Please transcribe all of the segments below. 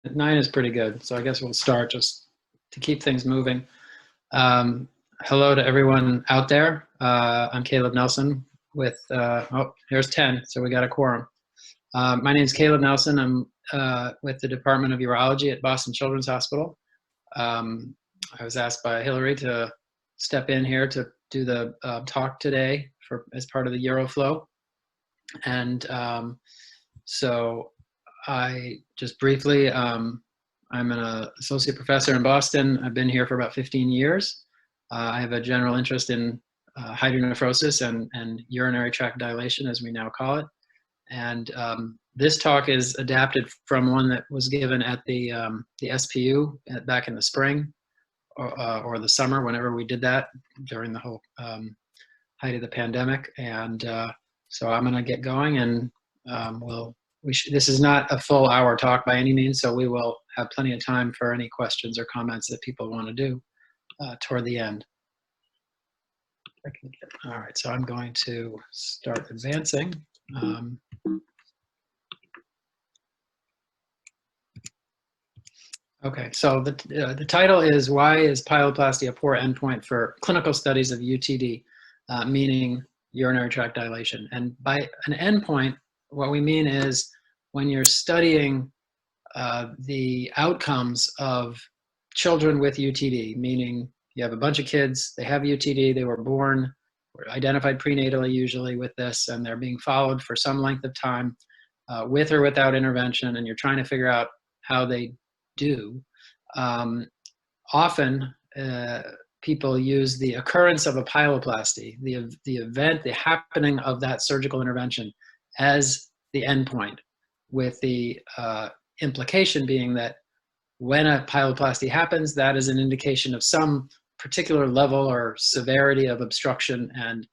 9 is pretty good, so I guess we'll start just to keep things moving. Hello to everyone out there. I'm Caleb Nelson with, oh, here's 10, so we got a quorum. My name is Caleb Nelson. I'm with the Department of Urology at Boston Children's Hospital. I was asked by Hillary to step in here to do the talk today as part of the UroFLO. And so I just briefly, I'm an associate professor in Boston. I've been here for about 15 years. I have a general interest in hydronephrosis and urinary tract dilation, as we now call it. And this talk is adapted from one that was given at the SPU back in the spring or the summer, whenever we did that during the whole height of the pandemic. And so I'm going to get going, and this is not a full hour talk by any means, so we will have plenty of time for any questions or comments that people want to do toward the end. All right, so I'm going to start advancing. Okay, so the title is, why is pyeloplasty a poor endpoint for clinical studies of UTD, meaning urinary tract dilation? And by an endpoint, what we mean is when you're studying the outcomes of children with UTD, meaning you have a bunch of kids, they have UTD, they were born, were identified prenatally usually with this, and they're being followed for some length of time with or without intervention, and you're trying to figure out how they do. Often people use the occurrence of a pyeloplasty, the event, the happening of that surgical intervention as the endpoint, with the implication being that when a pyeloplasty happens, that is an indication of some particular level or severity of obstruction and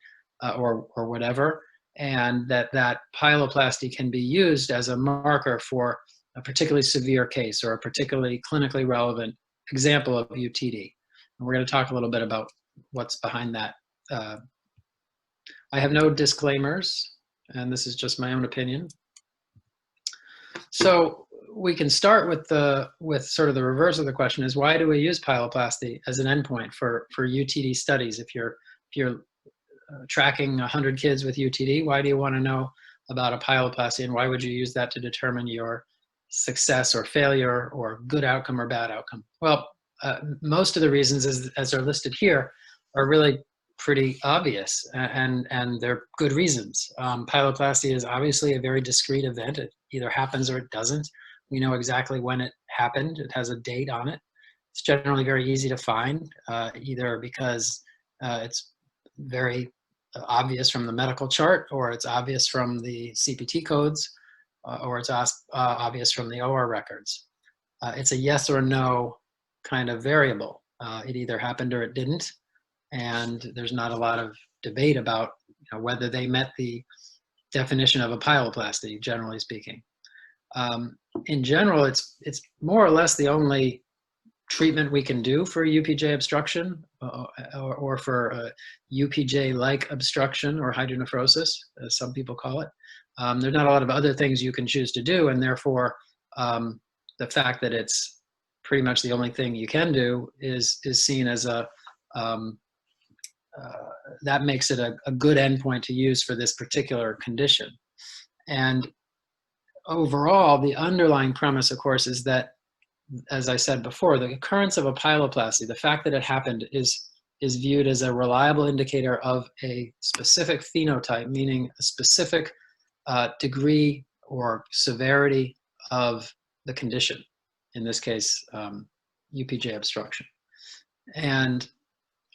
or whatever, and that pyeloplasty can be used as a marker for a particularly severe case or a particularly clinically relevant example of UTD. And we're going to talk a little bit about what's behind that. I have no disclaimers, and this is just my own opinion. So we can start with sort of the reverse of the question, is why do we use pyeloplasty as an endpoint for UTD studies? If you're tracking 100 kids with UTD, why do you want to know about a pyeloplasty, and why would you use that to determine your success or failure or good outcome or bad outcome? Well, most of the reasons, as are listed here, are really pretty obvious, and they're good reasons. Pyeloplasty is obviously a very discrete event. It either happens or it doesn't. We know exactly when it happened. It has a date on it. It's generally very easy to find, either because it's very obvious from the medical chart, or it's obvious from the CPT codes, or it's obvious from the OR records. It's a yes or no kind of variable. It either happened or it didn't, and there's not a lot of debate about whether they met the definition of a pyeloplasty, generally speaking. In general, it's more or less the only treatment we can do for UPJ obstruction or for UPJ-like obstruction or hydronephrosis, as some people call it. There's not a lot of other things you can choose to do, and therefore the fact that it's pretty much the only thing you can do is seen as that makes it a good endpoint to use for this particular condition. And overall, the underlying premise, of course, is that, as I said before, the occurrence of a pyeloplasty, the fact that it happened, is viewed as a reliable indicator of a specific phenotype, meaning a specific degree or severity of the condition, in this case, UPJ obstruction. And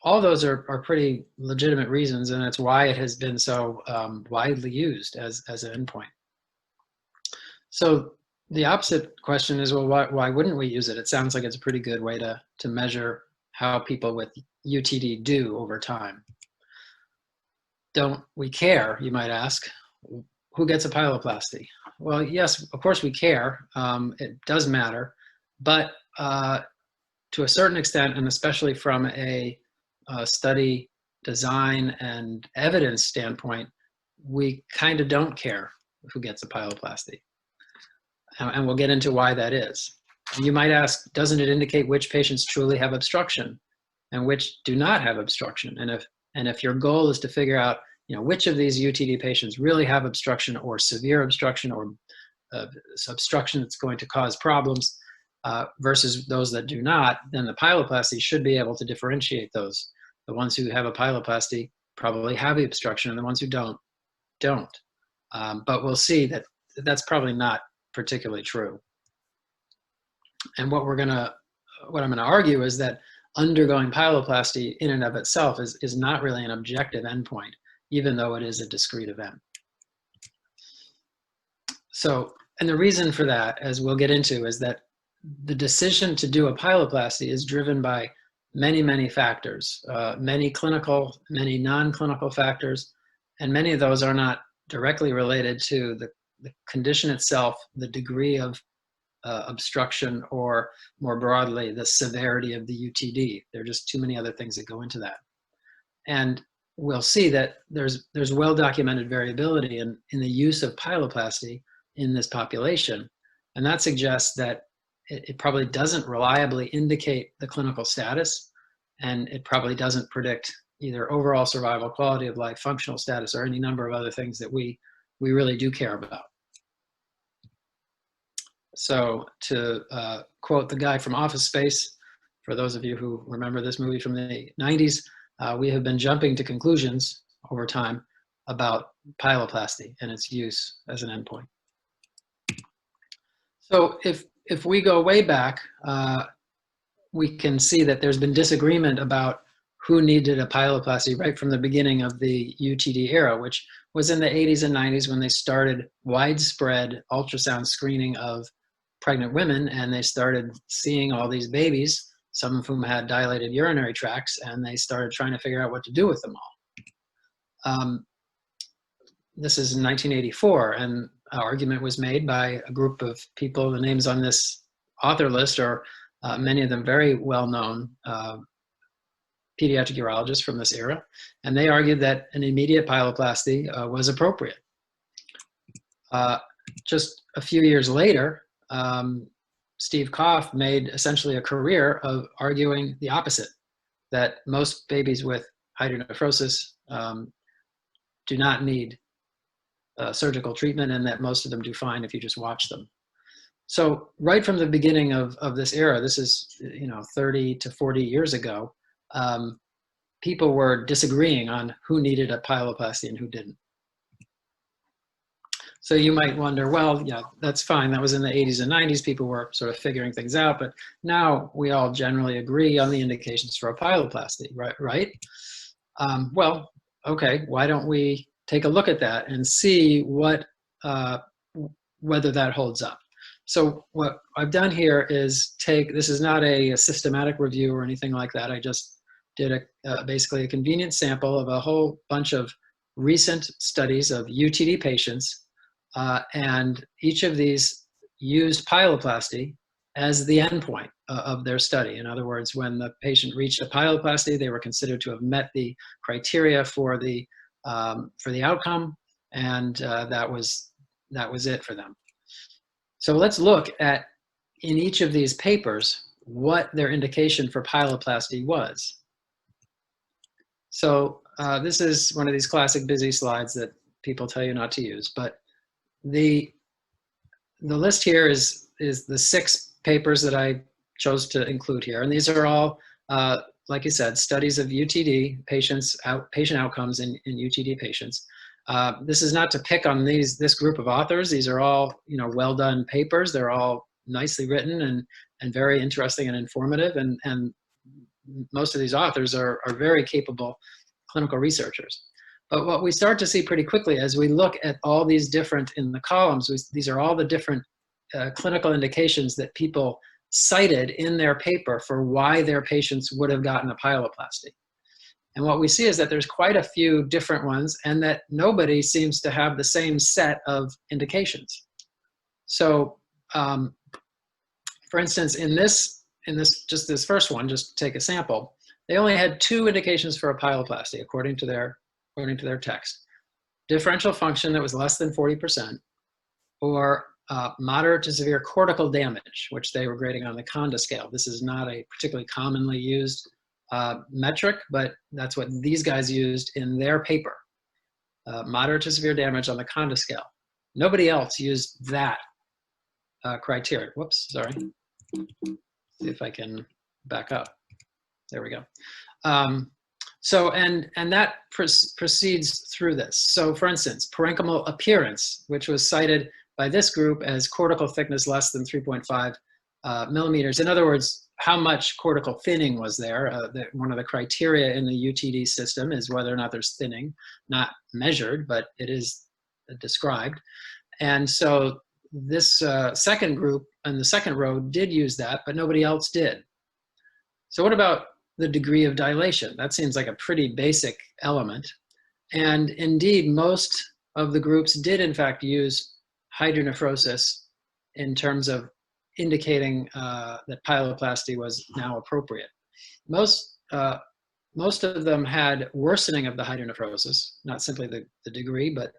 all those are pretty legitimate reasons, and it's why it has been so widely used as an endpoint. So the opposite question is, well, why wouldn't we use it? It sounds like it's a pretty good way to measure how people with UTD do over time. Don't we care, you might ask? Who gets a pyeloplasty? Well, yes, of course we care. It does matter, but to a certain extent, and especially from a study design and evidence standpoint, we kind of don't care who gets a pyeloplasty. And we'll get into why that is. You might ask, doesn't it indicate which patients truly have obstruction and which do not have obstruction? And if your goal is to figure out, which of these UTD patients really have obstruction or severe obstruction or obstruction that's going to cause problems versus those that do not, then the pyeloplasty should be able to differentiate those. The ones who have a pyeloplasty probably have the obstruction, and the ones who don't. But we'll see that that's probably not particularly true. And what I'm going to argue is that undergoing pyeloplasty in and of itself is not really an objective endpoint, even though it is a discrete event. So, and the reason for that, as we'll get into, is that the decision to do a pyeloplasty is driven by many, many factors, many clinical, many non-clinical factors, and many of those are not directly related to the condition itself, the degree of obstruction, or more broadly, the severity of the UTD. There are just too many other things that go into that. And we'll see that there's well-documented variability in the use of pyeloplasty in this population. And that suggests that it probably doesn't reliably indicate the clinical status, and it probably doesn't predict either overall survival, quality of life, functional status, or any number of other things that we really do care about. So to quote the guy from Office Space, for those of you who remember this movie from the 90s, we have been jumping to conclusions over time about pyeloplasty and its use as an endpoint. So if we go way back, we can see that there's been disagreement about who needed a pyeloplasty right from the beginning of the UTD era, which was in the 80s and 90s when they started widespread ultrasound screening of pregnant women, and they started seeing all these babies, some of whom had dilated urinary tracts, and they started trying to figure out what to do with them all. This is in 1984, and an argument was made by a group of people. The names on this author list are many of them very well-known pediatric urologists from this era, and they argued that an immediate pyeloplasty was appropriate. Just a few years later, Steve Koff made essentially a career of arguing the opposite, that most babies with hydronephrosis do not need surgical treatment, and that most of them do fine if you just watch them. So right from the beginning of this era, this is 30 to 40 years ago, people were disagreeing on who needed a pyeloplasty and who didn't. So you might wonder, well, yeah, that's fine. That was in the 80s and 90s. People were sort of figuring things out, but now we all generally agree on the indications for a pyeloplasty, right? Well, okay, why don't we take a look at that and see whether that holds up. So what I've done here is this is not a systematic review or anything like that. I just did basically a convenient sample of a whole bunch of recent studies of UTD patients, and each of these used pyeloplasty as the endpoint of their study. In other words, when the patient reached a pyeloplasty, they were considered to have met the criteria for the outcome, and that was it for them. So let's look at, in each of these papers, what their indication for pyeloplasty was. So this is one of these classic busy slides that people tell you not to use, but the list here is the 6 papers that I chose to include here, and these are all, like you said, studies of UTD patient outcomes in UTD patients. This is not to pick on this group of authors. These are all well done papers. They're all nicely written and very interesting and informative, and most of these authors are very capable clinical researchers. But what we start to see pretty quickly as we look at all these different, in the columns, these are all the different clinical indications that people cited in their paper for why their patients would have gotten a pyeloplasty. And what we see is that there's quite a few different ones, and that nobody seems to have the same set of indications. So, for instance, in this first one, just take a sample, they only had 2 indications for a pyeloplasty according to their text: differential function that was less than 40%, or moderate to severe cortical damage, which they were grading on the Conda scale. This is not a particularly commonly used metric, but that's what these guys used in their paper. Moderate to severe damage on the Conda scale. Nobody else used that criteria. Whoops, sorry. See if I can back up. There we go. And that proceeds through this. So for instance, parenchymal appearance, which was cited by this group as cortical thickness less than 3.5 millimeters. In other words, how much cortical thinning was there? One of the criteria in the UTD system is whether or not there's thinning, not measured, but it is described. And so this second group in the second row did use that, but nobody else did. So what about the degree of dilation? That seems like a pretty basic element. And indeed, most of the groups did in fact use hydronephrosis in terms of indicating that pyeloplasty was now appropriate. Most of them had worsening of the hydronephrosis, not simply the degree, but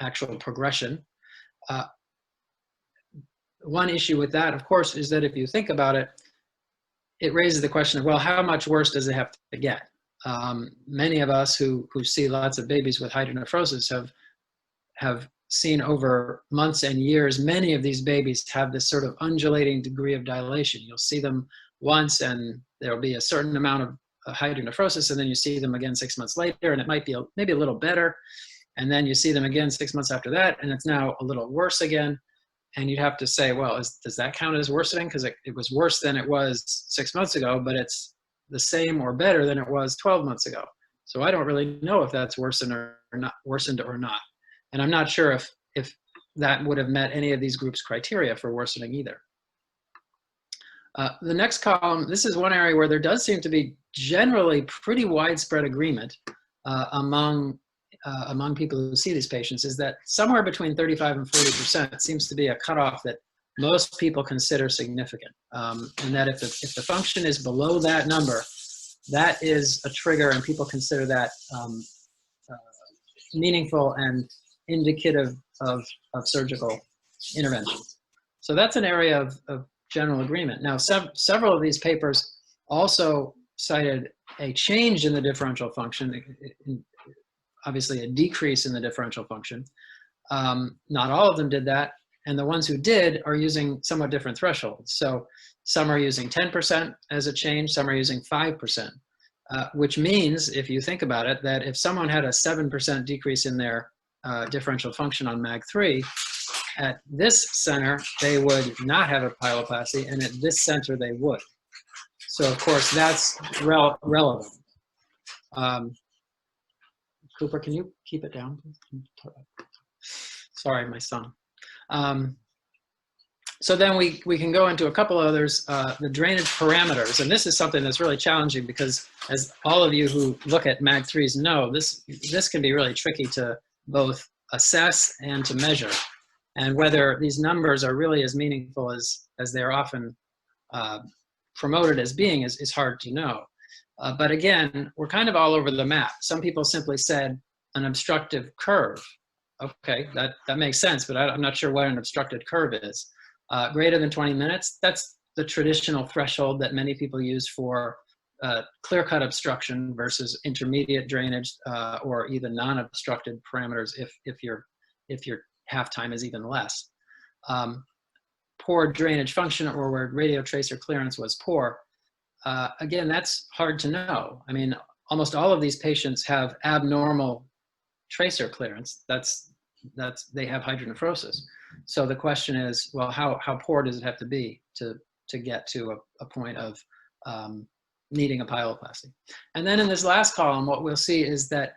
actual progression. One issue with that, of course, is that if you think about it, it raises the question of, well, how much worse does it have to get? Many of us who see lots of babies with hydronephrosis have seen over months and years, many of these babies have this sort of undulating degree of dilation. You'll see them once and there'll be a certain amount of hydronephrosis, and then you see them again 6 months later and it might be maybe a little better. And then you see them again 6 months after that and it's now a little worse again. And you'd have to say, well, does that count as worsening? Because it was worse than it was 6 months ago, but it's the same or better than it was 12 months ago. So I don't really know if that's worsened or not. And I'm not sure if that would have met any of these groups' criteria for worsening either. The next column, this is one area where there does seem to be generally pretty widespread agreement among people who see these patients, is that somewhere between 35 and 40% seems to be a cutoff that most people consider significant. And that if the function is below that number, that is a trigger and people consider that meaningful and indicative of surgical intervention. So that's an area of general agreement. Now, several of these papers also cited a change in the differential function, obviously a decrease in the differential function. Not all of them did that, and the ones who did are using somewhat different thresholds. So some are using 10% as a change, some are using 5%, which means, if you think about it, that if someone had a 7% decrease in their differential function on MAG3, at this center, they would not have a pyeloplasty, and at this center, they would. So, of course, that's relevant. Cooper, can you keep it down? Sorry, my son. So then we can go into a couple others, the drainage parameters. And this is something that's really challenging because, as all of you who look at MAG3s know, this can be really tricky to both assess and to measure. And whether these numbers are really as meaningful as they're often promoted as being is hard to know. But again, we're kind of all over the map. Some people simply said an obstructive curve. Okay, that makes sense, but I'm not sure what an obstructed curve is. Greater than 20 minutes, that's the traditional threshold that many people use for clear-cut obstruction versus intermediate drainage or even non-obstructed parameters if your half time is even less. Poor drainage function, or where radiotracer clearance was poor, again, that's hard to know. I mean, almost all of these patients have abnormal tracer clearance. They have hydronephrosis. So the question is, well, how poor does it have to be to get to a point of needing a pyeloplasty? And then in this last column, what we'll see is that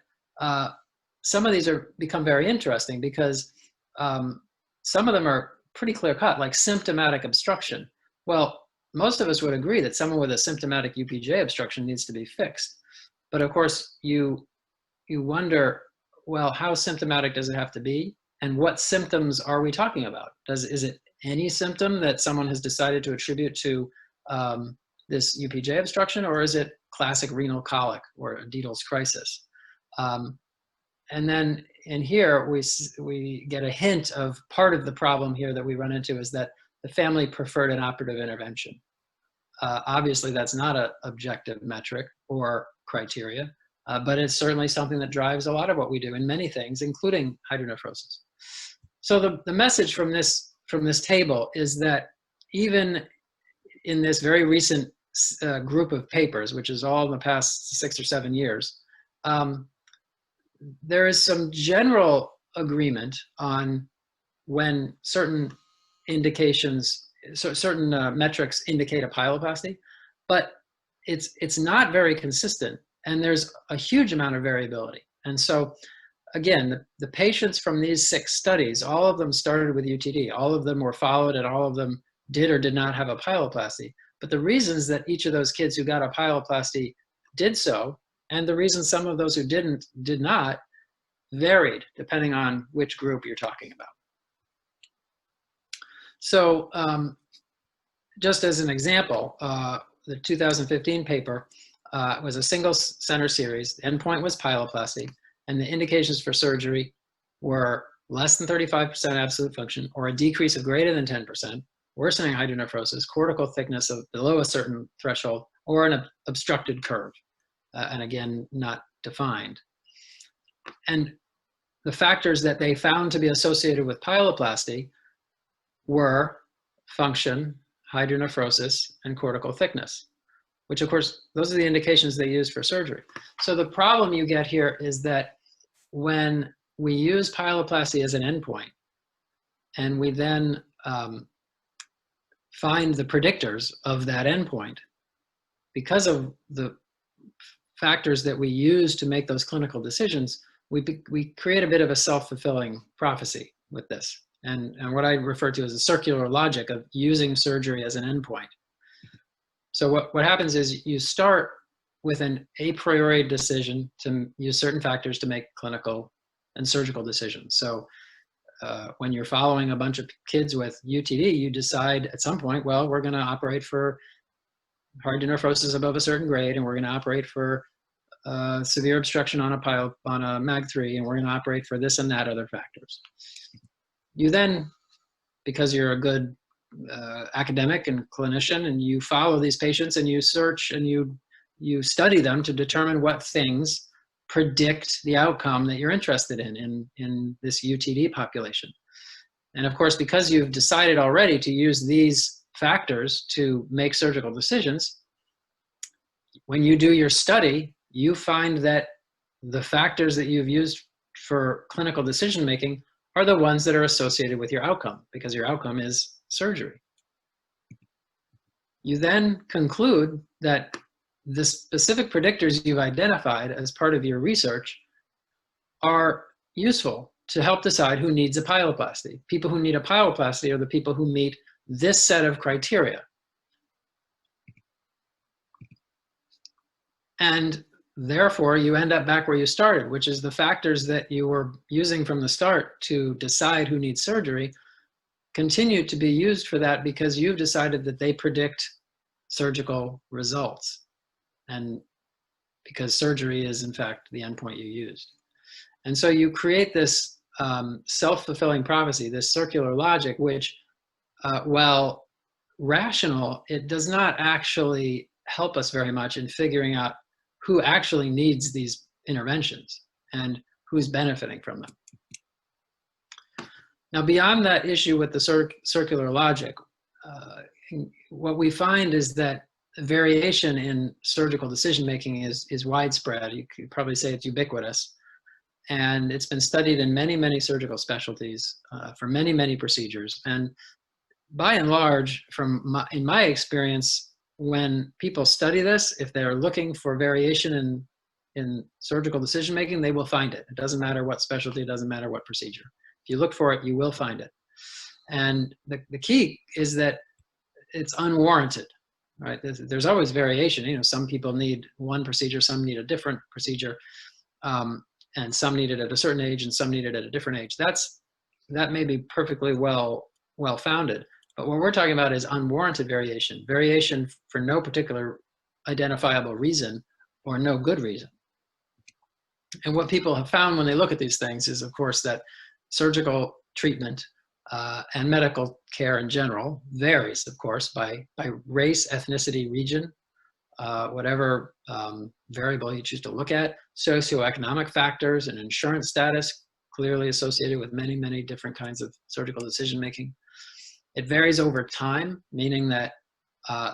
some of these become very interesting because some of them are pretty clear cut, like symptomatic obstruction. Well, most of us would agree that someone with a symptomatic UPJ obstruction needs to be fixed. But of course, you wonder, well, how symptomatic does it have to be? And what symptoms are we talking about? Is it any symptom that someone has decided to attribute to this UPJ obstruction, or is it classic renal colic or a Dietl's crisis? And then in here, we get a hint of part of the problem here that we run into is that the family preferred an operative intervention. Obviously, that's not an objective metric or criteria, but it's certainly something that drives a lot of what we do in many things, including hydronephrosis. So the message from this table is that even in this very recent group of papers, which is all in the past 6 or 7 years, there is some general agreement on when certain indications, so certain metrics indicate a pyeloplasty, but it's not very consistent, and there's a huge amount of variability. And so, again, the patients from these 6 studies, all of them started with UTD, all of them were followed, and all of them did or did not have a pyeloplasty. But the reasons that each of those kids who got a pyeloplasty did so, and the reasons some of those who did not, varied depending on which group you're talking about. So just as an example, the 2015 paper was a single center series. The endpoint was pyeloplasty, and the indications for surgery were less than 35% absolute function, or a decrease of greater than 10%, worsening hydronephrosis, cortical thickness of below a certain threshold, or an obstructed curve, and again, not defined. And the factors that they found to be associated with pyeloplasty were function, hydronephrosis, and cortical thickness, which of course, those are the indications they use for surgery. So the problem you get here is that when we use pyeloplasty as an endpoint, and we then find the predictors of that endpoint, because of the factors that we use to make those clinical decisions, we create a bit of a self-fulfilling prophecy with this. And what I refer to as a circular logic of using surgery as an endpoint. So what happens is you start with an a priori decision to use certain factors to make clinical and surgical decisions. So when you're following a bunch of kids with UTD, you decide at some point, well, we're going to operate for hydronephrosis above a certain grade, and we're going to operate for severe obstruction on a MAG3, and we're going to operate for this and that other factors. You then, because you're a good academic and clinician, and you follow these patients and you search and you study them to determine what things predict the outcome that you're interested in this UTD population. And of course, because you've decided already to use these factors to make surgical decisions, when you do your study, you find that the factors that you've used for clinical decision making are the ones that are associated with your outcome, because your outcome is surgery. You then conclude that the specific predictors you've identified as part of your research are useful to help decide who needs a pyeloplasty. People who need a pyeloplasty are the people who meet this set of criteria. And therefore, you end up back where you started, which is the factors that you were using from the start to decide who needs surgery continue to be used for that because you've decided that they predict surgical results. And because surgery is, in fact, the endpoint you used. And so you create this self-fulfilling prophecy, this circular logic, which, while rational, it does not actually help us very much in figuring out who actually needs these interventions and who's benefiting from them. Now, beyond that issue with the circular logic, what we find is that variation in surgical decision-making is widespread. You could probably say it's ubiquitous. And it's been studied in many, many surgical specialties for many, many procedures. And by and large, in my experience, when people study this, if they're looking for variation in surgical decision-making, they will find it. It doesn't matter what specialty, it doesn't matter what procedure. If you look for it, you will find it. And the key is that it's unwarranted, right? There's always variation. You know, some people need one procedure, some need a different procedure, and some need it at a certain age and some need it at a different age. That may be perfectly well-founded. But what we're talking about is unwarranted variation, variation for no particular identifiable reason or no good reason. And what people have found when they look at these things is, of course, that surgical treatment and medical care in general varies, of course, by race, ethnicity, region, whatever variable you choose to look at, socioeconomic factors and insurance status, clearly associated with many, many different kinds of surgical decision-making. It varies over time, meaning that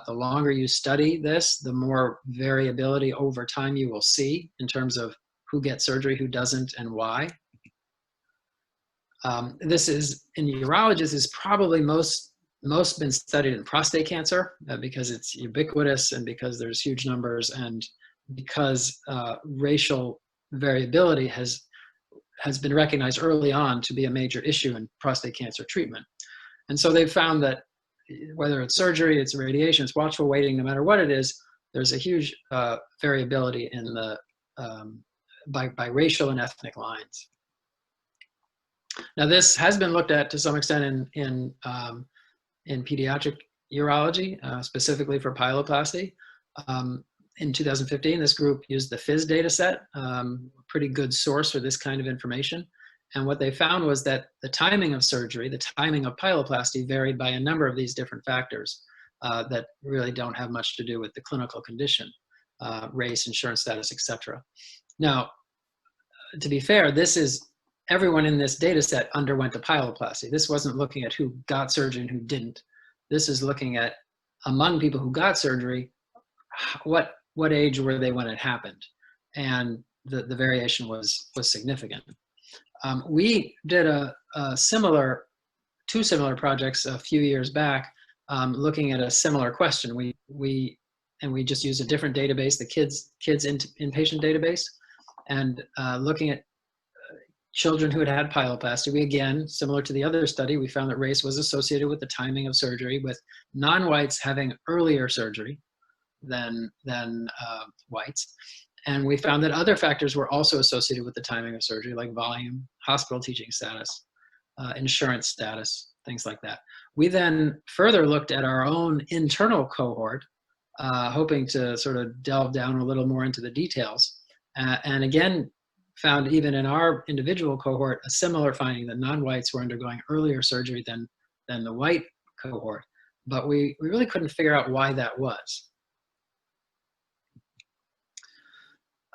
the longer you study this, the more variability over time you will see in terms of who gets surgery, who doesn't, and why. This is, in urologists, is probably most been studied in prostate cancer because it's ubiquitous and because there's huge numbers and because racial variability has been recognized early on to be a major issue in prostate cancer treatment. And so they've found that whether it's surgery, it's radiation, it's watchful waiting, no matter what it is, there's a huge variability in the by racial and ethnic lines. Now, this has been looked at to some extent in pediatric urology, specifically for pyeloplasty. In 2015, this group used the FIS data set, pretty good source for this kind of information. And what they found was that the timing of surgery, the timing of pyeloplasty varied by a number of these different factors that really don't have much to do with the clinical condition, race, insurance status, etc. Now, to be fair, this is everyone in this data set underwent a pyeloplasty. This wasn't looking at who got surgery and who didn't. This is looking at, among people who got surgery, what age were they when it happened? And the variation was significant. We did two similar projects a few years back looking at a similar question. We just used a different database, the kids inpatient database, and looking at children who had pyeloplasty. We, again, similar to the other study, we found that race was associated with the timing of surgery, with non-whites having earlier surgery than whites. And we found that other factors were also associated with the timing of surgery, like volume, hospital teaching status, insurance status, things like that. We then further looked at our own internal cohort, hoping to sort of delve down a little more into the details. And again, found even in our individual cohort a similar finding that non-whites were undergoing earlier surgery than the white cohort. But we really couldn't figure out why that was.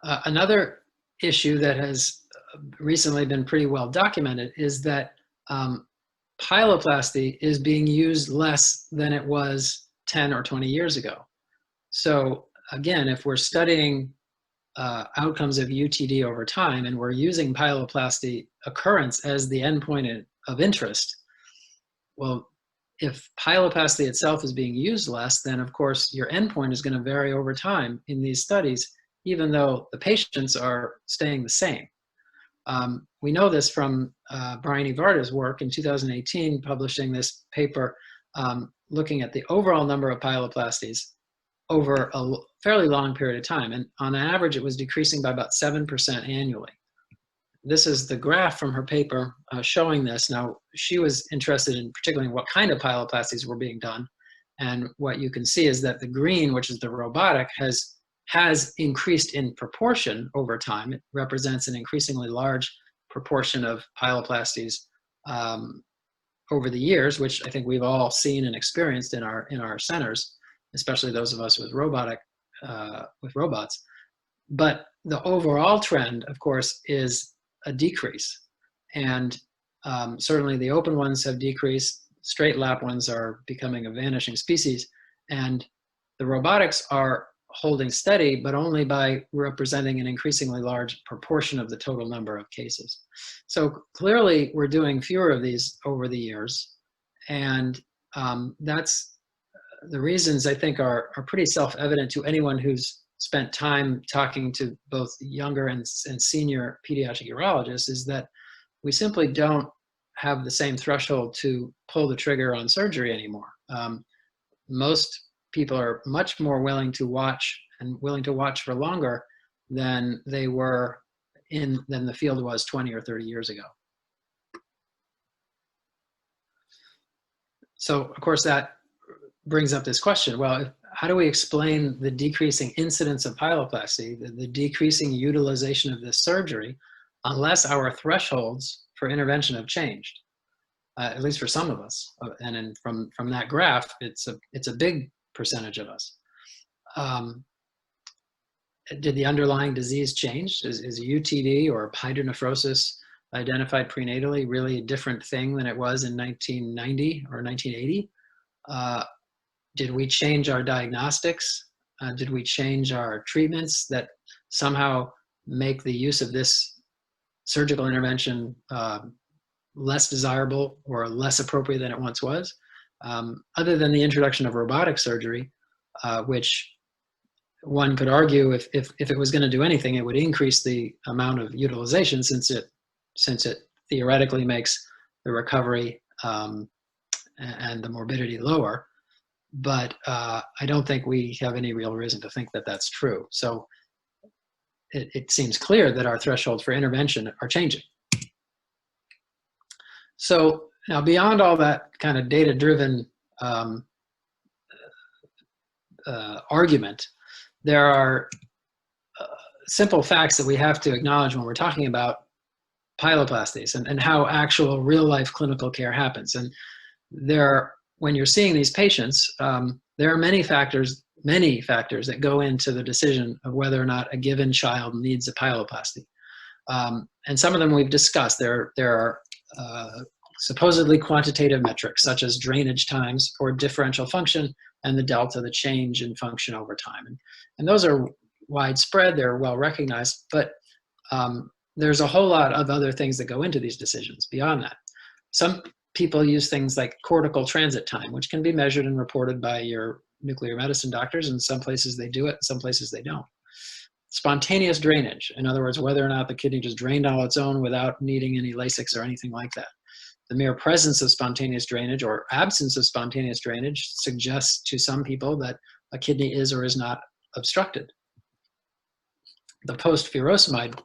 Another issue that has recently been pretty well documented is that pyeloplasty is being used less than it was 10 or 20 years ago. So again, if we're studying outcomes of UTD over time and we're using pyeloplasty occurrence as the endpoint of interest, well, if pyeloplasty itself is being used less, then of course your endpoint is going to vary over time in these studies, even though the patients are staying the same. We know this from Brian Ivarda's work in 2018, publishing this paper looking at the overall number of pyeloplasties over a fairly long period of time. And on average, it was decreasing by about 7% annually. This is the graph from her paper showing this. Now, she was interested in particularly what kind of pyeloplasties were being done. And what you can see is that the green, which is the robotic, has increased in proportion over time. It represents an increasingly large proportion of pyeloplasties over the years, which I think we've all seen and experienced in our centers, especially those of us with robots. But the overall trend, of course, is a decrease. And certainly the open ones have decreased. Straight lap ones are becoming a vanishing species. And the robotics are holding steady, but only by representing an increasingly large proportion of the total number of cases. So clearly we're doing fewer of these over the years. And that's the reasons I think are pretty self-evident to anyone who's spent time talking to both younger and senior pediatric urologists, is that we simply don't have the same threshold to pull the trigger on surgery anymore. Most people are much more willing to watch for longer than they were than the field was 20 or 30 years ago. So of course that brings up this question. Well, how do we explain the decreasing incidence of pyeloplasty, the decreasing utilization of this surgery, unless our thresholds for intervention have changed, at least for some of us. And from that graph, it's a big percentage of us. Did the underlying disease change? Is UTD or hydronephrosis identified prenatally really a different thing than it was in 1990 or 1980? Did we change our diagnostics? Did we change our treatments that somehow make the use of this surgical intervention less desirable or less appropriate than it once was? Other than the introduction of robotic surgery, which one could argue if it was going to do anything, it would increase the amount of utilization since it theoretically makes the recovery and the morbidity lower. But I don't think we have any real reason to think that that's true. So it seems clear that our thresholds for intervention are changing. So now, beyond all that kind of data-driven argument, there are simple facts that we have to acknowledge when we're talking about pyeloplasties and how actual real-life clinical care happens. And when you're seeing these patients, there are many factors that go into the decision of whether or not a given child needs a pyeloplasty. And some of them we've discussed. There are supposedly quantitative metrics such as drainage times or differential function and the delta, the change in function over time. And those are widespread, they're well recognized, but there's a whole lot of other things that go into these decisions beyond that. Some people use things like cortical transit time, which can be measured and reported by your nuclear medicine doctors. In some places they do it, in some places they don't. Spontaneous drainage, in other words, whether or not the kidney just drained on its own without needing any Lasix or anything like that. The mere presence of spontaneous drainage or absence of spontaneous drainage suggests to some people that a kidney is or is not obstructed. The post-furosemide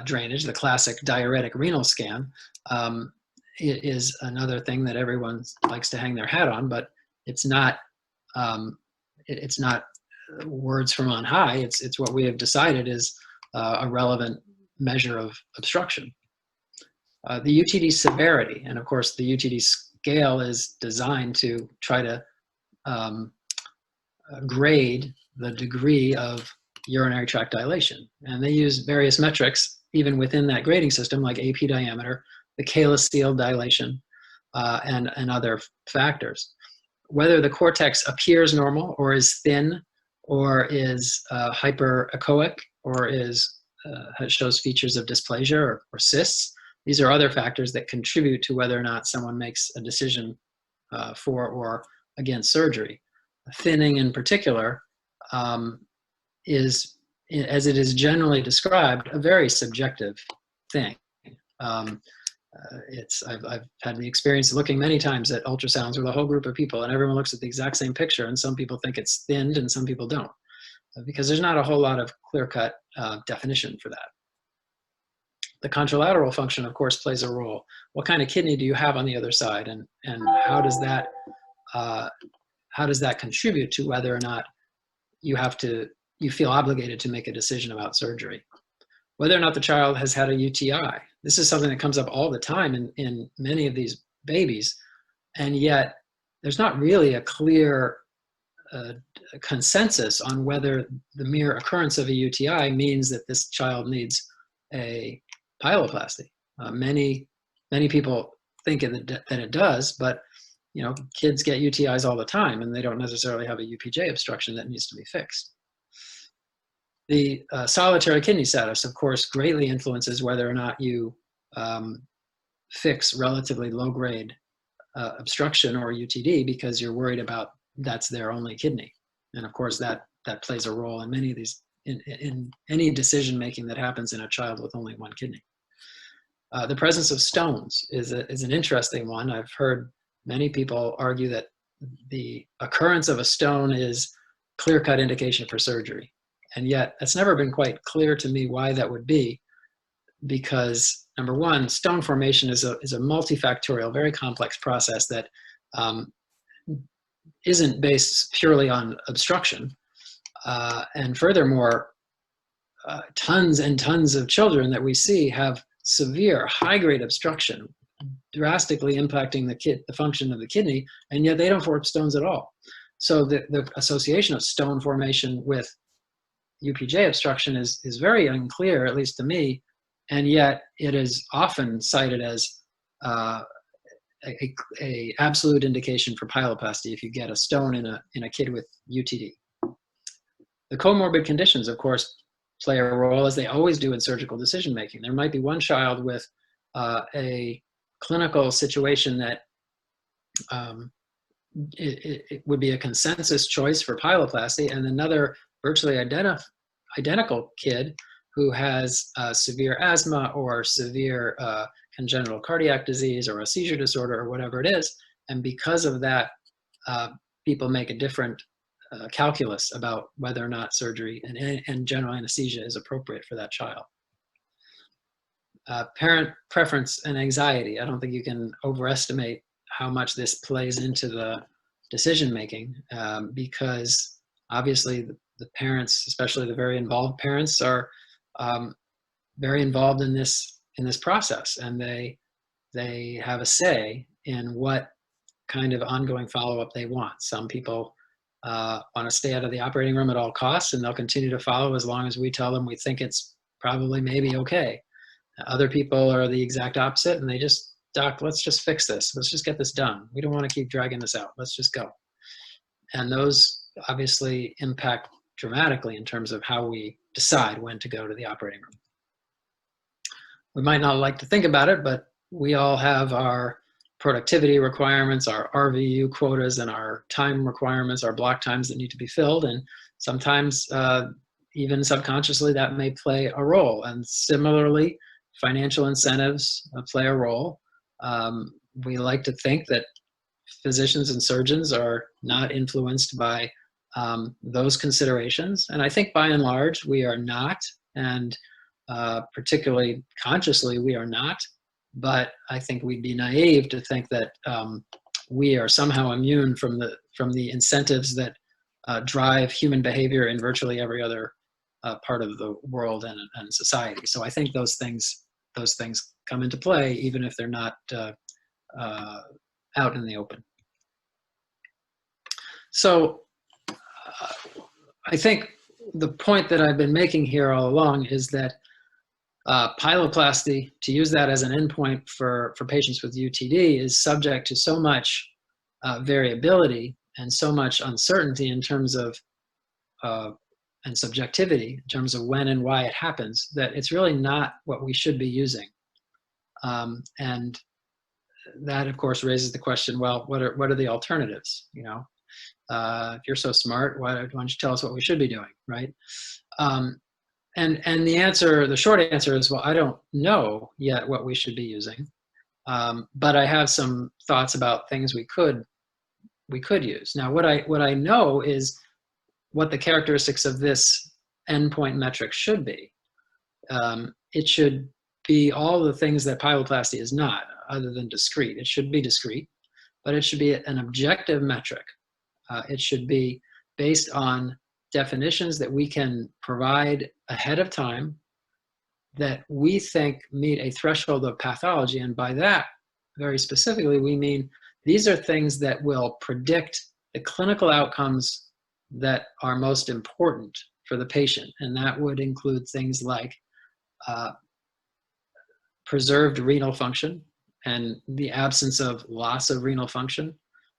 drainage, the classic diuretic renal scan, is another thing that everyone likes to hang their hat on, but it's not words from on high. It's what we have decided is a relevant measure of obstruction. The UTD severity, and of course the UTD scale is designed to try to grade the degree of urinary tract dilation. And they use various metrics even within that grading system, like AP diameter, the calyceal dilation, and other factors. Whether the cortex appears normal or is thin or is hyperechoic or shows features of dysplasia or cysts, these are other factors that contribute to whether or not someone makes a decision for or against surgery. Thinning in particular is, as it is generally described, a very subjective thing. I've had the experience of looking many times at ultrasounds with a whole group of people, and everyone looks at the exact same picture, and some people think it's thinned and some people don't, because there's not a whole lot of clear-cut definition for that. The contralateral function, of course, plays a role. What kind of kidney do you have on the other side, and how does that contribute to whether or not you feel obligated to make a decision about surgery? Whether or not the child has had a UTI. This is something that comes up all the time in many of these babies, and yet there's not really a clear consensus on whether the mere occurrence of a UTI means that this child needs a pyeloplasty. Many people think that it does, but kids get UTIs all the time, and they don't necessarily have a UPJ obstruction that needs to be fixed. The solitary kidney status, of course, greatly influences whether or not you fix relatively low-grade obstruction or UTD, because you're worried about that's their only kidney. And of course, that plays a role in many of these, in any decision-making that happens in a child with only one kidney. The presence of stones is an interesting one. I've heard many people argue that the occurrence of a stone is clear-cut indication for surgery. And yet, it's never been quite clear to me why that would be, because number one, stone formation is a multifactorial, very complex process that isn't based purely on obstruction. And furthermore, tons and tons of children that we see have severe high-grade obstruction, drastically impacting the function of the kidney, and yet they don't form stones at all. So the association of stone formation with UPJ obstruction is very unclear, at least to me, and yet it is often cited as a absolute indication for pyeloplasty if you get a stone in a kid with UTD. The comorbid conditions, of course, play a role, as they always do in surgical decision making. There might be one child with a clinical situation that it would be a consensus choice for pyeloplasty, and another virtually identical kid who has severe asthma or severe congenital cardiac disease or a seizure disorder or whatever it is. And because of that, people make a different calculus about whether or not surgery and general anesthesia is appropriate for that child. Parent preference and anxiety. I don't think you can overestimate how much this plays into the decision making, because obviously the parents, especially the very involved parents, are very involved in this process, and they have a say in what kind of ongoing follow-up they want. Some people want to stay out of the operating room at all costs, and they'll continue to follow as long as we tell them we think it's probably maybe okay. Other people are the exact opposite, and they just, doc, let's just fix this. Let's just get this done. We don't want to keep dragging this out. Let's just go. And those obviously impact dramatically in terms of how we decide when to go to the operating room. We might not like to think about it, but we all have our productivity requirements, our RVU quotas, and our time requirements, our block times that need to be filled. And sometimes even subconsciously that may play a role. And similarly, financial incentives play a role. We like to think that physicians and surgeons are not influenced by those considerations. And I think by and large, we are not, and particularly consciously, we are not. But I think we'd be naive to think that we are somehow immune from the incentives that drive human behavior in virtually every other part of the world and society. So I think those things come into play, even if they're not out in the open. So I think the point that I've been making here all along is that pyeloplasty, to use that as an endpoint for patients with UTD, is subject to so much variability and so much uncertainty in terms of and subjectivity in terms of when and why it happens, that it's really not what we should be using. And that, of course, raises the question, well, what are the alternatives? You know, if you're so smart, why don't you tell us what we should be doing, right? And the short answer is, well, I don't know yet what we should be using, but I have some thoughts about things we could use. Now, what I know is what the characteristics of this endpoint metric should be. It should be all the things that pyeloplasty is not, other than discrete. It should be discrete, but it should be an objective metric. It should be based on definitions that we can provide ahead of time that we think meet a threshold of pathology. And by that, very specifically, we mean these are things that will predict the clinical outcomes that are most important for the patient. And that would include things like preserved renal function and the absence of loss of renal function,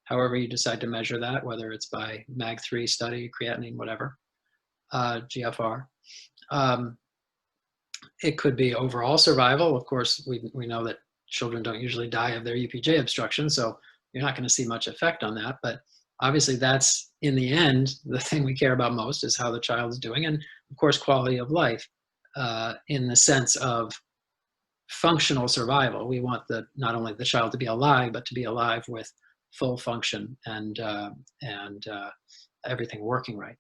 however you decide to measure that, whether it's by MAG3 study, creatinine, whatever, GFR. It could be overall survival. Of course, we know that children don't usually die of their UPJ obstruction, so you're not going to see much effect on that. But obviously that's, in the end, the thing we care about most is how the child is doing. And of course, quality of life in the sense of functional survival. We want not only the child to be alive, but to be alive with full function and everything working right.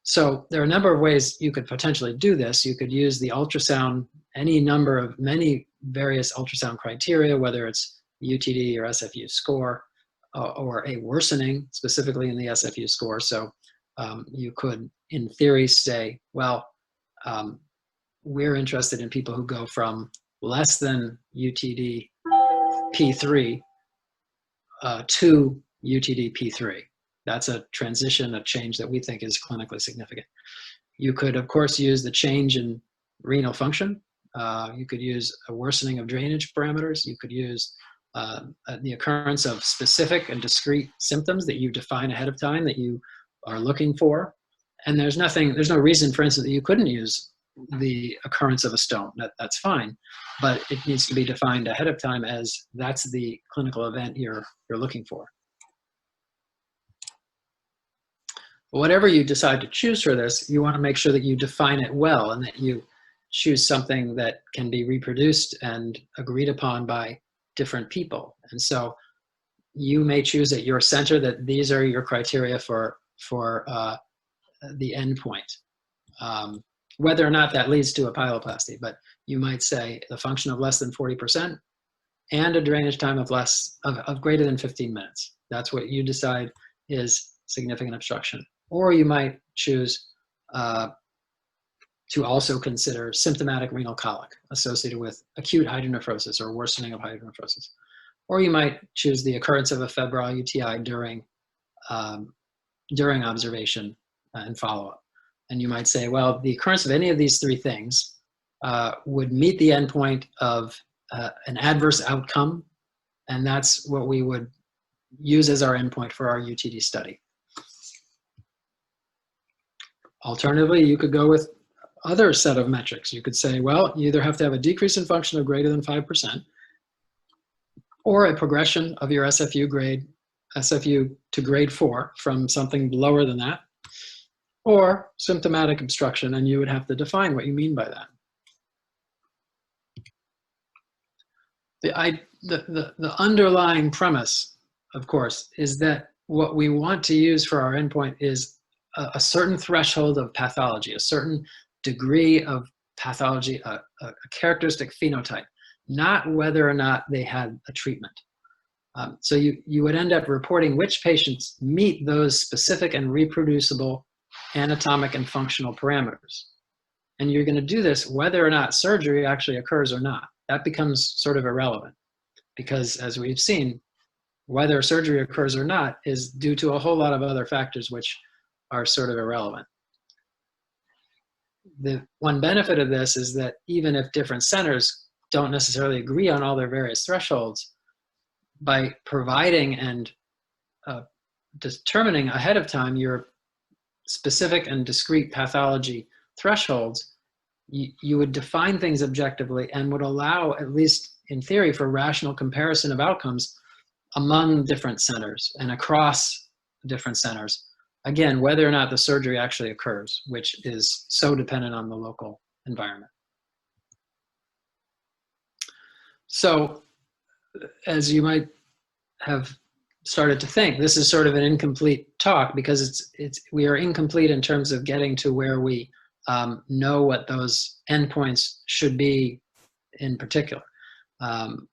So there are a number of ways you could potentially do this. You could use the ultrasound, many various ultrasound criteria, whether it's UTD or SFU score, or a worsening, specifically in the SFU score. So you could, in theory, say, well, we're interested in people who go from less than UTD P3 to UTD P3. That's a transition, a change that we think is clinically significant. You could, of course, use the change in renal function. You could use a worsening of drainage parameters. You could use the occurrence of specific and discrete symptoms that you define ahead of time that you are looking for. And there's no reason, for instance, that you couldn't use the occurrence of a stone. That's fine, but it needs to be defined ahead of time as that's the clinical event you're looking for. Whatever you decide to choose for this, you want to make sure that you define it well and that you choose something that can be reproduced and agreed upon by different people. And so you may choose at your center that these are your criteria for the endpoint. Whether or not that leads to a pyeloplasty, but you might say the function of less than 40% and a drainage time of greater than 15 minutes. That's what you decide is significant obstruction. Or you might choose to also consider symptomatic renal colic associated with acute hydronephrosis or worsening of hydronephrosis. Or you might choose the occurrence of a febrile UTI during observation and follow-up. And you might say, well, the occurrence of any of these three things would meet the endpoint of an adverse outcome, and that's what we would use as our endpoint for our UTD study. Alternatively, you could go with other set of metrics. You could say, well, you either have to have a decrease in function of greater than 5%, or a progression of your SFU to grade 4 from something lower than that, or symptomatic obstruction, and you would have to define what you mean by that. The underlying premise, of course, is that what we want to use for our endpoint is a certain threshold of pathology, a certain degree of pathology, a characteristic phenotype, not whether or not they had a treatment. So you would end up reporting which patients meet those specific and reproducible anatomic and functional parameters. And you're going to do this whether or not surgery actually occurs or not. That becomes sort of irrelevant because, as we've seen, whether surgery occurs or not is due to a whole lot of other factors which are sort of irrelevant. The one benefit of this is that even if different centers don't necessarily agree on all their various thresholds, by providing and determining ahead of time your specific and discrete pathology thresholds, you would define things objectively and would allow, at least in theory, for rational comparison of outcomes among different centers and across different centers. Again, whether or not the surgery actually occurs, which is so dependent on the local environment. So, as you might have started to think, this is sort of an incomplete talk because we are incomplete in terms of getting to where we know what those endpoints should be in particular.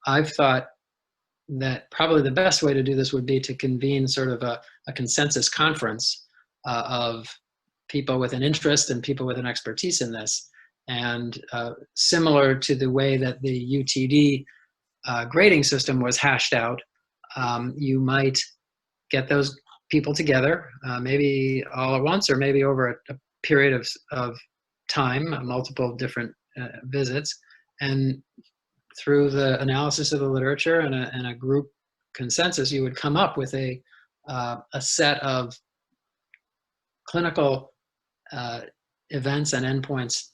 I've thought that probably the best way to do this would be to convene sort of a consensus conference of people with an interest and people with an expertise in this. And similar to the way that the UTD grading system was hashed out, you might get those people together, maybe all at once or maybe over a period of time, multiple different visits, and through the analysis of the literature and a group consensus, you would come up with a set of clinical events and endpoints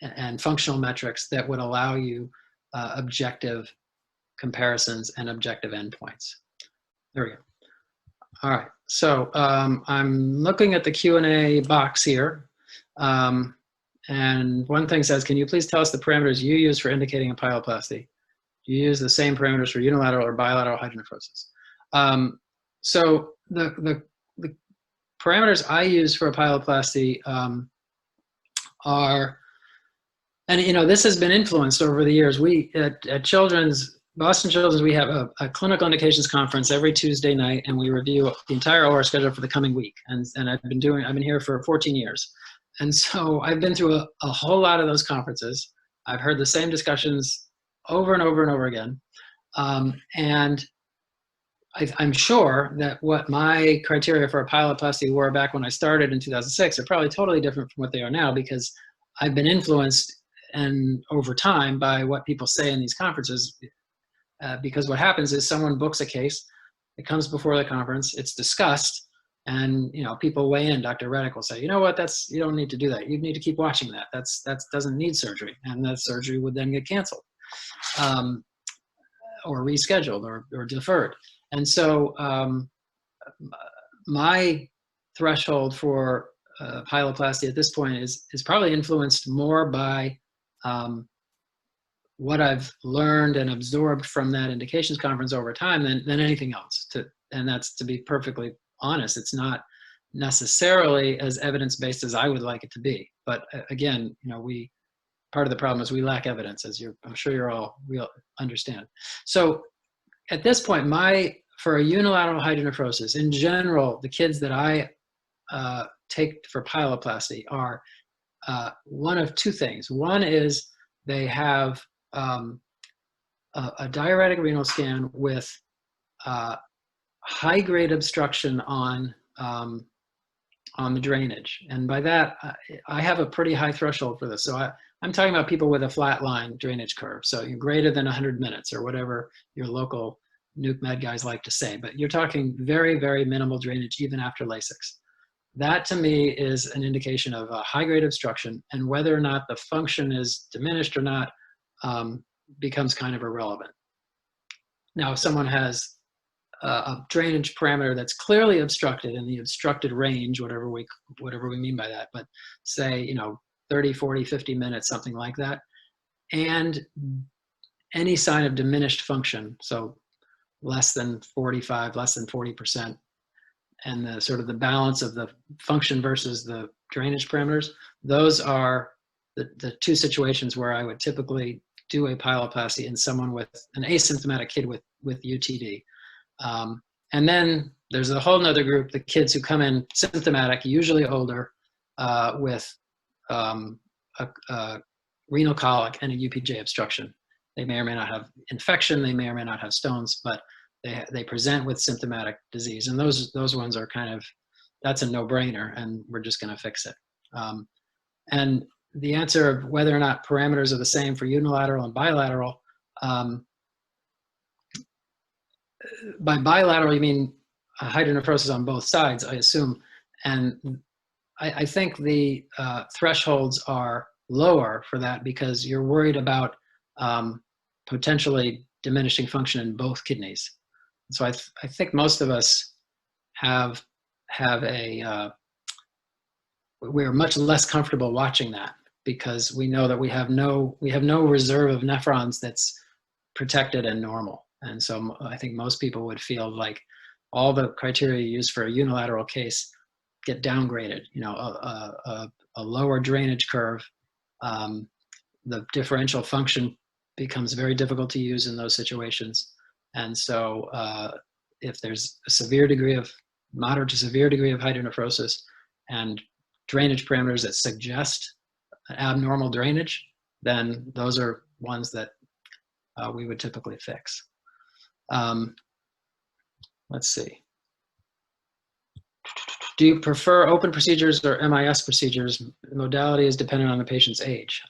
and functional metrics that would allow you objective comparisons and objective endpoints. There we go. All right, so I'm looking at the Q&A box here. And one thing says, can you please tell us the parameters you use for indicating a pyeloplasty? Do you use the same parameters for unilateral or bilateral hydronephrosis? So the parameters I use for a pyeloplasty are, and this has been influenced over the years. We at Children's, Boston Children's, we have a clinical indications conference every Tuesday night, and we review the entire OR schedule for the coming week. And I've been here for 14 years. And so I've been through a whole lot of those conferences. I've heard the same discussions over and over and over again. And I'm sure that what my criteria for a pyeloplasty were back when I started in 2006 are probably totally different from what they are now, because I've been influenced and over time by what people say in these conferences. Because what happens is someone books a case, it comes before the conference, it's discussed, and people weigh in. Dr. Reddick will say, you know what, you don't need to do that. You need to keep watching that. That doesn't need surgery, and that surgery would then get canceled, or rescheduled, or deferred. And so my threshold for pyeloplasty at this point is probably influenced more by what I've learned and absorbed from that indications conference over time than anything else. And that's, to be perfectly honest, it's not necessarily as evidence-based as I would like it to be. But again, part of the problem is we lack evidence, as I'm sure we all understand. So at this point, for a unilateral hydronephrosis, in general, the kids that I take for pyeloplasty are one of two things. One is they have a diuretic renal scan with high-grade obstruction on the drainage. And by that, I have a pretty high threshold for this. So I'm talking about people with a flat line drainage curve. So you're greater than 100 minutes, or whatever your local nuke med guys like to say. But you're talking very, very minimal drainage even after Lasix. That to me is an indication of a high-grade obstruction, and whether or not the function is diminished or not becomes kind of irrelevant. Now, if someone has a drainage parameter that's clearly obstructed, in the obstructed range, whatever we mean by that, but say 30, 40, 50 minutes, something like that, and any sign of diminished function, so less than 45, less than 40%, and the sort of the balance of the function versus the drainage parameters, those are the two situations where I would typically do a pyeloplasty in someone with an asymptomatic kid with UTD. And then there's a whole nother group, the kids who come in symptomatic, usually older, with a renal colic and a UPJ obstruction. They may or may not have infection, they may or may not have stones, but they present with symptomatic disease. And those ones are that's a no-brainer, and we're just gonna fix it. And the answer of whether or not parameters are the same for unilateral and bilateral, by bilateral, you mean hydronephrosis on both sides, I assume. And I think the thresholds are lower for that because you're worried about potentially diminishing function in both kidneys. So I think most of us have we're much less comfortable watching that, because we know that we have no reserve of nephrons that's protected and normal. And so I think most people would feel like all the criteria you use for a unilateral case get downgraded. A lower drainage curve, the differential function becomes very difficult to use in those situations. And so if there's a moderate to severe degree of hydronephrosis and drainage parameters that suggest an abnormal drainage, then those are ones that we would typically fix. Let's see. Do you prefer open procedures or MIS procedures? The modality is dependent on the patient's age.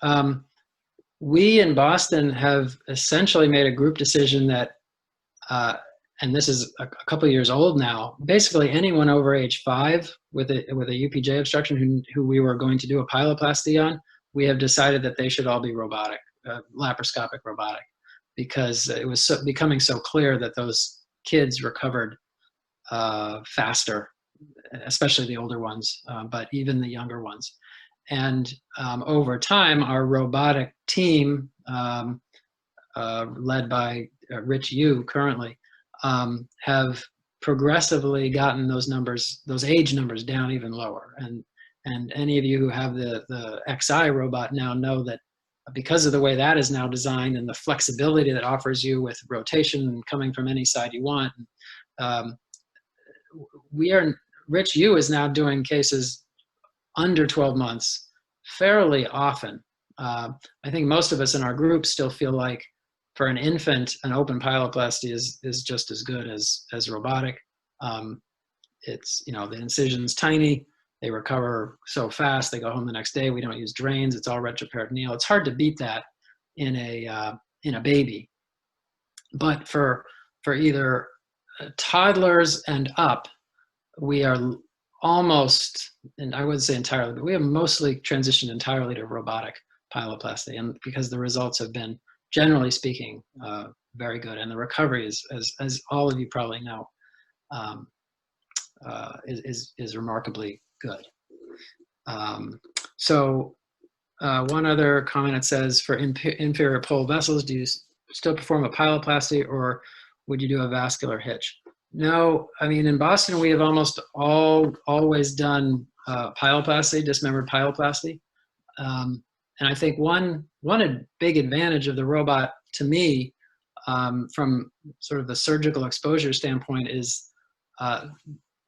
We in Boston have essentially made a group decision that, and this is a couple of years old now, basically anyone over age 5 with a UPJ obstruction who we were going to do a pyeloplasty on, we have decided that they should all be robotic, laparoscopic robotic, because it was becoming so clear that those kids recovered faster, especially the older ones, but even the younger ones. And over time, our robotic team, led by Rich Yu currently, have progressively gotten those age numbers down even lower. And any of you who have the XI robot now know that because of the way that is now designed and the flexibility that offers you with rotation and coming from any side you want. Um, Rich U is now doing cases under 12 months fairly often. I think most of us in our group still feel like for an infant, an open pyeloplasty is just as good as robotic. It's, the incision's tiny, they recover so fast, they go home the next day. We don't use drains, it's all retroperitoneal. It's hard to beat that in a baby. But for either toddlers and up, we are almost, and I wouldn't say entirely, but we have mostly transitioned entirely to robotic pyeloplasty, and because the results have been, generally speaking, very good, and the recovery is, as all of you probably know, is remarkably good. So one other comment, it says, for inferior pole vessels, do you still perform a pyeloplasty, or would you do a vascular hitch? No, I mean, in Boston, we have almost always done pyeloplasty, dismembered pyeloplasty. And I think one big advantage of the robot to me, from sort of the surgical exposure standpoint, is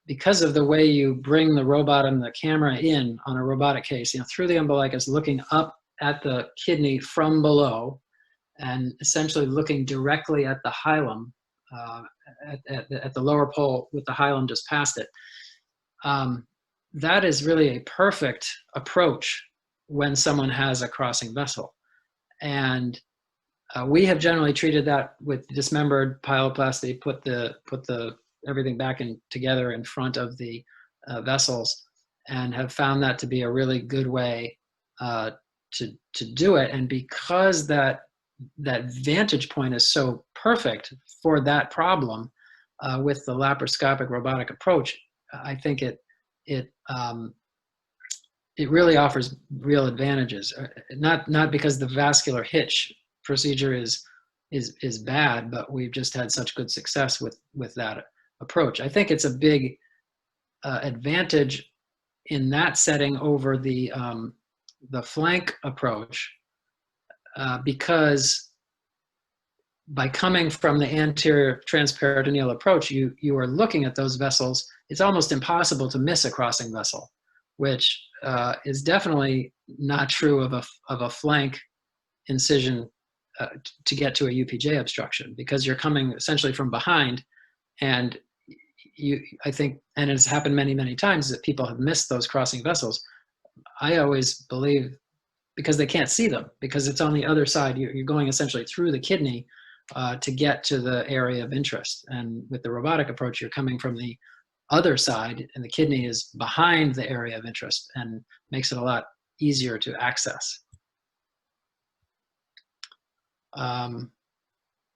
because of the way you bring the robot and the camera in on a robotic case, through the umbilicus, looking up at the kidney from below, and essentially looking directly at the hilum, at the lower pole with the hilum just past it. That is really a perfect approach when someone has a crossing vessel. And we have generally treated that with dismembered pyeloplasty, put the everything back together in front of the vessels, and have found that to be a really good way to do it. And because that vantage point is so perfect for that problem, with the laparoscopic robotic approach, I think it really offers real advantages. Not because the vascular hitch procedure is bad, but we've just had such good success with that approach. I think it's a big advantage in that setting over the flank approach, because by coming from the anterior transperitoneal approach, you are looking at those vessels. It's almost impossible to miss a crossing vessel, which is definitely not true of a flank incision to get to a UPJ obstruction, because you're coming essentially from behind. And I think, and it's happened many, many times, that people have missed those crossing vessels. I always believe, because they can't see them, because it's on the other side. You're going essentially through the kidney to get to the area of interest. And with the robotic approach, you're coming from the other side, and the kidney is behind the area of interest, and makes it a lot easier to access.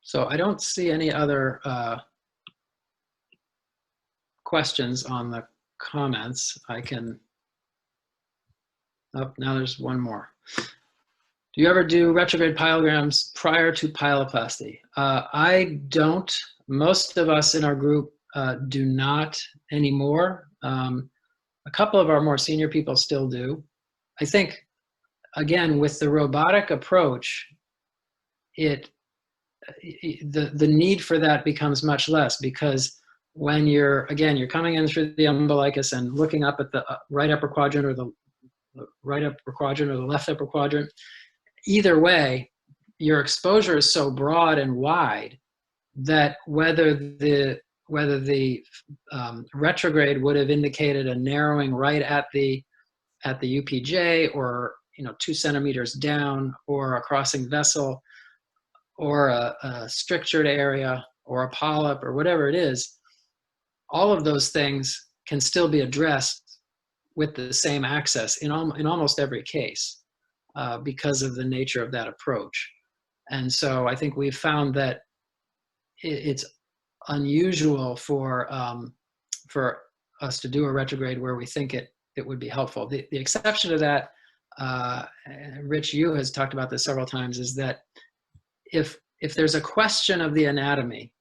So I don't see any other questions on the comments. I can, oh, now there's one more. Do you ever do retrograde pyelograms prior to pyeloplasty? I don't. Most of us in our group do not anymore. A couple of our more senior people still do. I think, again, with the robotic approach, the need for that becomes much less, because when you're coming in through the umbilicus and looking up at the right upper quadrant, or the right upper quadrant, or the left upper quadrant, either way, your exposure is so broad and wide that whether the retrograde would have indicated a narrowing right at the UPJ, or 2 centimeters down, or a crossing vessel, or a strictured area, or a polyp, or whatever it is, all of those things can still be addressed with the same access in almost every case, because of the nature of that approach. And so I think we've found that it's unusual for us to do a retrograde where we think it would be helpful. The exception to that, Rich Yu has talked about this several times, is that if there's a question of the anatomy,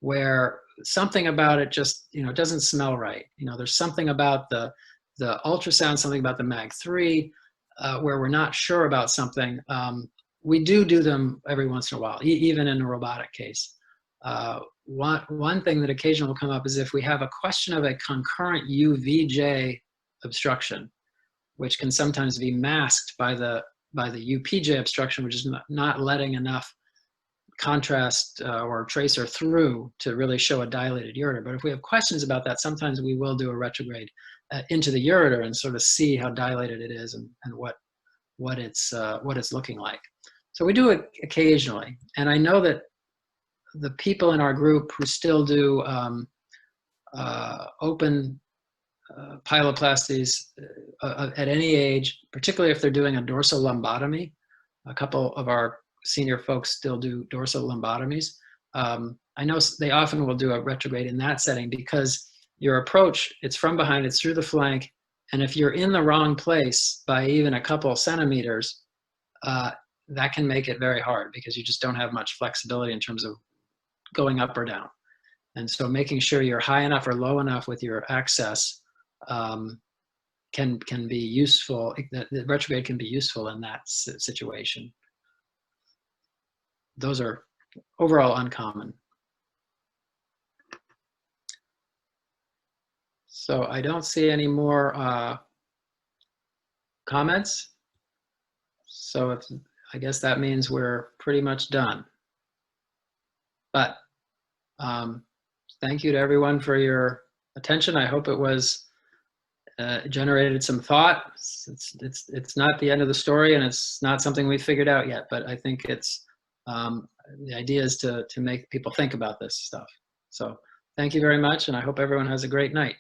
where something about it just doesn't smell right, there's something about the ultrasound, something about the mag3, where we're not sure about something, we do them every once in a while, even in a robotic case. One thing that occasionally will come up is if we have a question of a concurrent UVJ obstruction, which can sometimes be masked by the UPJ obstruction, which is not letting enough contrast or tracer through to really show a dilated ureter. But if we have questions about that, sometimes we will do a retrograde into the ureter and sort of see how dilated it is and what it's looking like. So we do it occasionally, and I know that the people in our group who still do open pyeloplasties at any age, particularly if they're doing a dorsal lumbotomy. A couple of our senior folks still do dorsal lumbotomies. I know they often will do a retrograde in that setting because your approach, it's from behind, it's through the flank, and if you're in the wrong place by even a couple centimeters, that can make it very hard because you just don't have much flexibility in terms of going up or down. And so making sure you're high enough or low enough with your access can be useful. The retrograde can be useful in that situation. Those are overall uncommon. So I don't see any more comments. So I guess that means we're pretty much done. But thank you to everyone for your attention. I hope it was generated some thought. It's not the end of the story, and it's not something we've figured out yet. But I think it's the idea is to make people think about this stuff. So thank you very much, and I hope everyone has a great night.